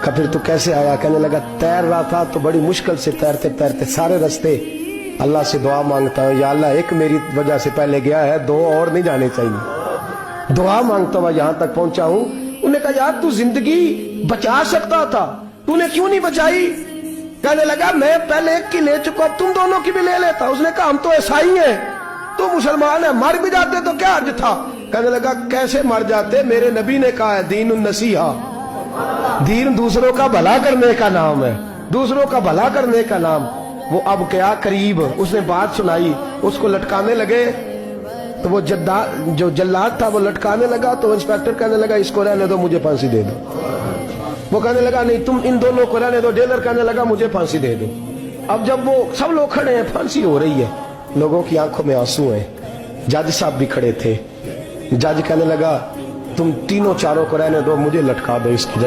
کہ پھر تو کیسے آیا؟ کہنے لگا تیر رہا تھا تو بڑی مشکل سے تیرتے تیرتے سارے رستے اللہ سے دعا مانگتا ہوں، یا اللہ ایک میری وجہ سے پہلے گیا ہے، دو اور نہیں جانے چاہیے، دعا مانگتا ہوں یہاں تک پہنچا ہوں۔ انہوں نے کہا یار تو زندگی بچا سکتا تھا، تو نے کیوں نہیں بچائی؟ کہنے لگا میں پہلے ایک کی لے چکا، تم دونوں کی بھی لے لیتا۔ اس نے کہا ہم تو عیسائی ہیں، تو مسلمان ہیں، مر بھی جاتے تو کیا حرج تھا؟ کہنے لگا کیسے مر جاتے؟ میرے نبی نے کہا ہے دین النصیحہ، دین دوسروں کا بھلا کرنے کا نام ہے، دوسروں کا بھلا کرنے کا نام۔ وہ اب کیا قریب اس نے بات سنائی، اس کو لٹکانے لگے تو وہ جو جلاد تھا وہ لٹکانے لگا، تو انسپیکٹر کہنے لگا اس کو رہنے دو، مجھے پھانسی دے دو۔ وہ کہنے لگا نہیں تم ان دونوں کو رہنے دو۔ ڈیلر کہنے لگا مجھے پھانسی دے دو۔ اب جب وہ سب لوگ کھڑے ہیں، پھانسی ہو رہی ہے، لوگوں کی آنکھوں میں آنسو ہیں، جج صاحب بھی کھڑے تھے۔ جج کہنے لگا تم تینوں چاروں کو رہنے دو، مجھے لٹکا دو اس کی جگہ۔